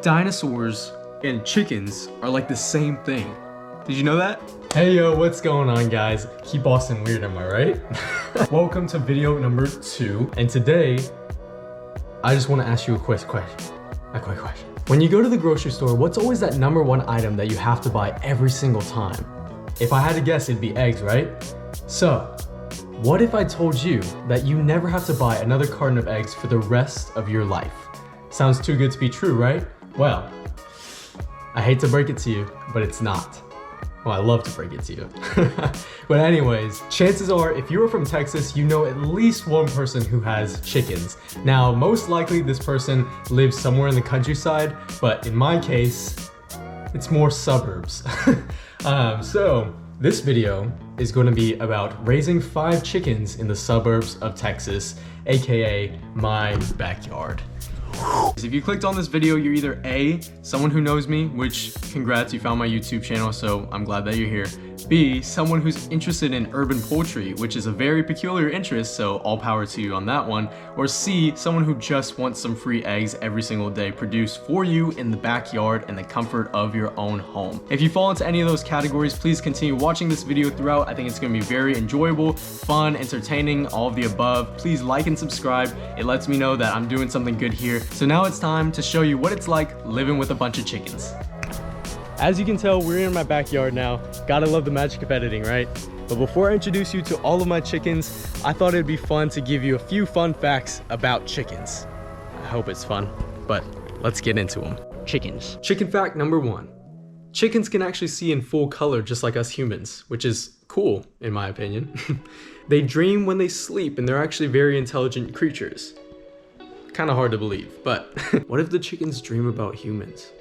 Dinosaurs and chickens are like the same thing. Did you know that? Hey yo, what's going on guys? Keep Boston weird, am I right? Welcome to video number 2, and today I just want to ask you a quick question. When you go to the grocery store, what's always that number one item that you have to buy every single time? If I had to guess, it'd be eggs, right? So, what if I told you that you never have to buy another carton of eggs for the rest of your life? Sounds too good to be true, right? Well, I hate to break it to you, but it's not. Well, I love to break it to you. But anyways, chances are if you are from Texas, you know at least one person who has chickens. Now, most likely this person lives somewhere in the countryside, but in my case, it's more suburbs. So this video is going to be about raising 5 chickens in the suburbs of Texas, aka my backyard. If you clicked on this video, you're either A, someone who knows me, which congrats, you found my YouTube channel, so I'm glad that you're here. B, someone who's interested in urban poultry, which is a very peculiar interest, so all power to you on that one. Or C, someone who just wants some free eggs every single day produced for you in the backyard in the comfort of your own home. If you fall into any of those categories, please continue watching this video throughout. I think it's going to be very enjoyable, fun, entertaining, all of the above. Please like and subscribe. It lets me know that I'm doing something good here. So now it's time to show you what it's like living with a bunch of chickens. As you can tell, we're in my backyard now. Gotta love the magic of editing, right? But before I introduce you to all of my chickens, I thought it'd be fun to give you a few fun facts about chickens. I hope it's fun, but let's get into them. Chickens. Chicken fact number 1. Chickens can actually see in full color just like us humans, which is cool in my opinion. They dream when they sleep and they're actually very intelligent creatures. Kind of hard to believe, but what if the chickens dream about humans?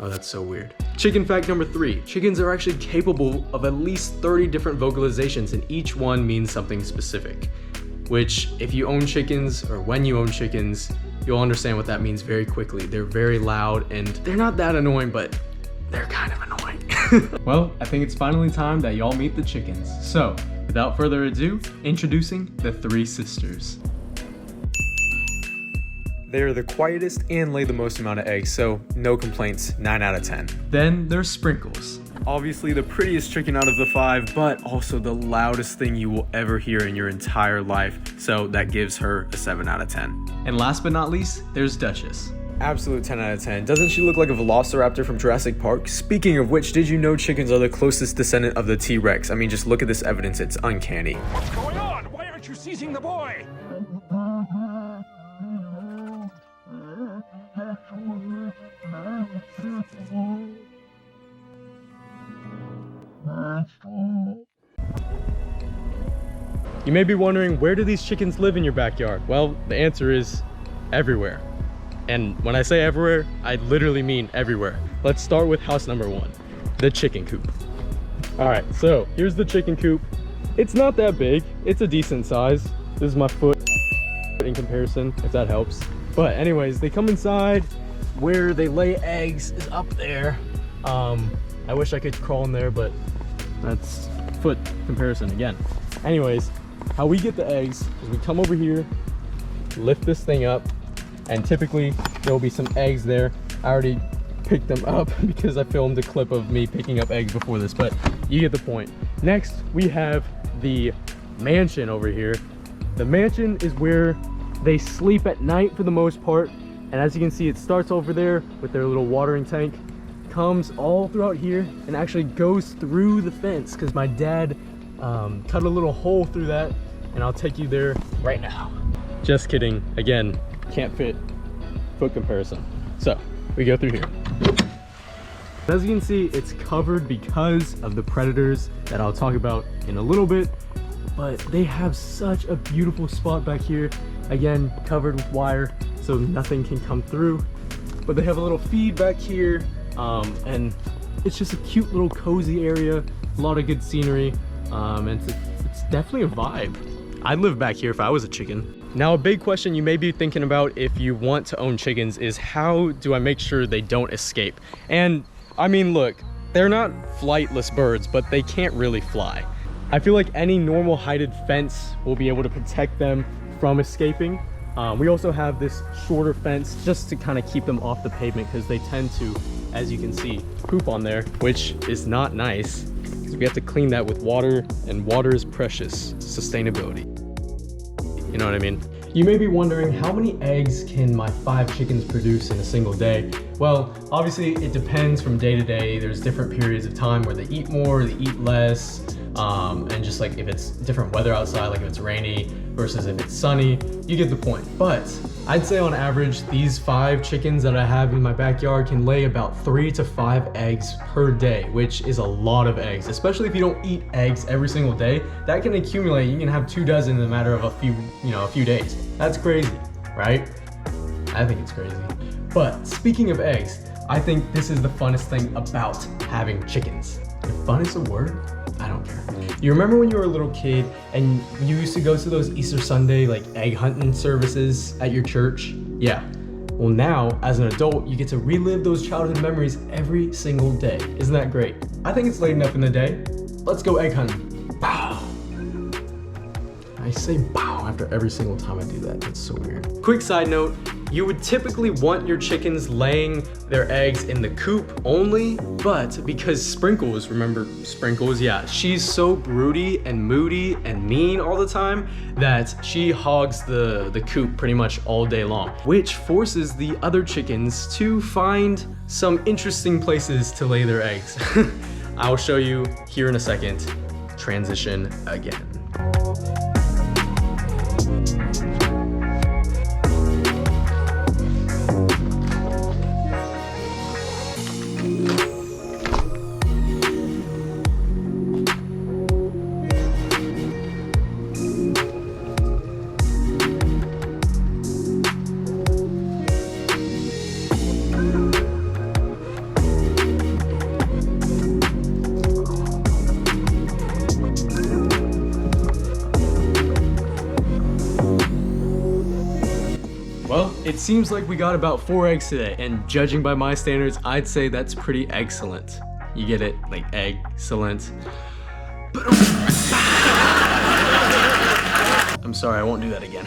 Oh, that's so weird. Chicken fact number 3. Chickens are actually capable of at least 30 different vocalizations, and each one means something specific. Which, if you own chickens, or when you own chickens, you'll understand what that means very quickly. They're very loud, and they're not that annoying, but they're kind of annoying. Well, I think it's finally time that y'all meet the chickens. So, without further ado, introducing the 3 sisters. They are the quietest and lay the most amount of eggs, so no complaints, 9 out of 10. Then there's Sprinkles. Obviously the prettiest chicken out of the 5, but also the loudest thing you will ever hear in your entire life, so that gives her a 7 out of 10. And last but not least, there's Duchess. Absolute 10 out of 10. Doesn't she look like a velociraptor from Jurassic Park? Speaking of which, did you know chickens are the closest descendant of the T-Rex? I mean, just look at this evidence, it's uncanny. What's going on? Why aren't you seizing the boy? You may be wondering, where do these chickens live in your backyard? Well, the answer is everywhere. And when I say everywhere, I literally mean everywhere. Let's start with house number 1, the chicken coop. All right, so here's the chicken coop. It's not that big, it's a decent size. This is my foot in comparison, if that helps. But anyways, they come inside. Where they lay eggs is up there. I wish I could crawl in there, but that's foot comparison again. Anyways, how we get the eggs is we come over here, lift this thing up, and typically there will be some eggs there. I already picked them up because I filmed a clip of me picking up eggs before this, but you get the point. Next, we have the mansion over here. The mansion is where they sleep at night for the most part. And as you can see, it starts over there with their little watering tank, comes all throughout here, and actually goes through the fence because my dad cut a little hole through that, and I'll take you there right now. Just kidding. Again, can't fit foot comparison. So we go through here. As you can see, it's covered because of the predators that I'll talk about in a little bit, but they have such a beautiful spot back here. Again, covered with wire, so nothing can come through. But they have a little feed back here, and it's just a cute little cozy area, a lot of good scenery, and it's definitely a vibe. I'd live back here if I was a chicken. Now, a big question you may be thinking about if you want to own chickens is, how do I make sure they don't escape? And I mean, look, they're not flightless birds, but they can't really fly. I feel like any normal heighted fence will be able to protect them from escaping. We also have this shorter fence just to kind of keep them off the pavement because they tend to, as you can see, poop on there, which is not nice. So we have to clean that with water, and water is precious. Sustainability. You know what I mean? You may be wondering, how many eggs can my 5 chickens produce in a single day? Well, obviously it depends from day to day. There's different periods of time where they eat more, they eat less, and just like if it's different weather outside, like if it's rainy versus if it's sunny, you get the point. But I'd say on average, these 5 chickens that I have in my backyard can lay about 3 to 5 eggs per day, which is a lot of eggs, especially if you don't eat eggs every single day. That can accumulate. You can have 2 dozen in a matter of a few days. That's crazy, right? I think it's crazy. But speaking of eggs, I think this is the funnest thing about having chickens. If fun is a word, I don't care. You remember when you were a little kid and you used to go to those Easter Sunday like egg hunting services at your church? Yeah. Well, now as an adult, you get to relive those childhood memories every single day. Isn't that great? I think it's late enough in the day. Let's go egg hunting. Bow. I say bow after every single time I do that. That's so weird. Quick side note, you would typically want your chickens laying their eggs in the coop only, but because Sprinkles, remember Sprinkles? Yeah, she's so broody and moody and mean all the time that she hogs the coop pretty much all day long, which forces the other chickens to find some interesting places to lay their eggs. I'll show you here in a second. Transition again. Well, it seems like we got about 4 eggs today, and judging by my standards, I'd say that's pretty excellent. You get it? Like egg-cellent. I'm sorry, I won't do that again.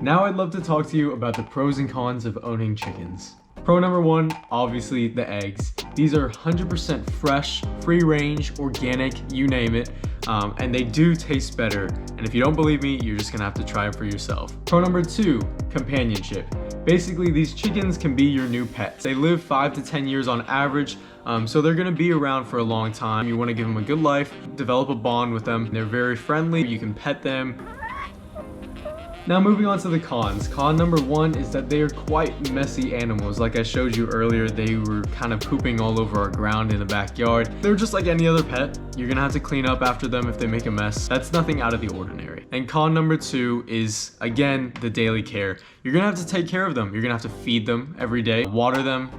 Now I'd love to talk to you about the pros and cons of owning chickens. Pro number 1, obviously the eggs. These are 100% fresh, free range, organic, you name it, and they do taste better. And if you don't believe me, you're just gonna have to try it for yourself. Pro number 2, companionship. Basically, these chickens can be your new pets. They live 5 to 10 years on average, so they're gonna be around for a long time. You wanna give them a good life, develop a bond with them. They're very friendly, you can pet them. Now moving on to the cons. Con number 1 is that they are quite messy animals. Like I showed you earlier, they were kind of pooping all over our ground in the backyard. They're just like any other pet. You're gonna have to clean up after them if they make a mess. That's nothing out of the ordinary. And con number 2 is, again, the daily care. You're gonna have to take care of them. You're gonna have to feed them every day, water them.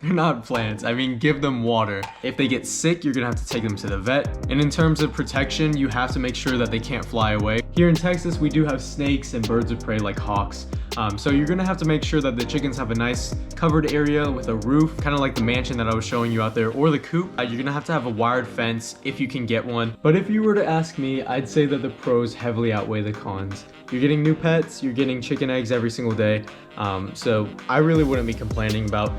They're not plants. I mean, give them water. If they get sick, you're gonna have to take them to the vet. And in terms of protection, you have to make sure that they can't fly away. Here in Texas, we do have snakes and birds of prey like hawks. So you're gonna have to make sure that the chickens have a nice covered area with a roof, kind of like the mansion that I was showing you out there, or the coop. You're gonna have to have a wired fence if you can get one. But if you were to ask me, I'd say that the pros heavily outweigh the cons. You're getting new pets, you're getting chicken eggs every single day. So I really wouldn't be complaining about,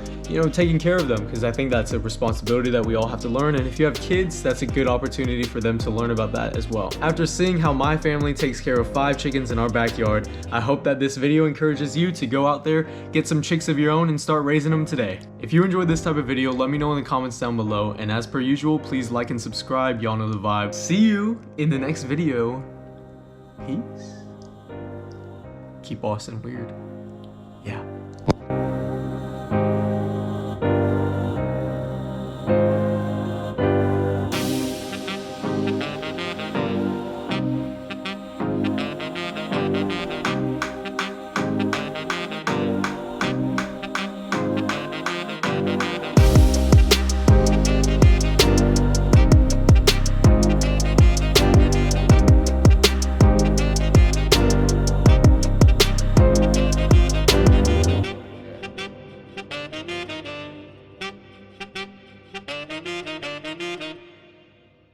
taking care of them, because I think that's a responsibility that we all have to learn. And if you have kids, that's a good opportunity for them to learn about that as well. After seeing how my family takes care of 5 chickens in our backyard, I hope that this video encourages you to go out there, get some chicks of your own, and start raising them today. If you enjoyed this type of video, let me know in the comments down below. And as per usual, please like and subscribe. Y'all know the vibe. See you in the next video. Peace. Keep Austin weird. Yeah.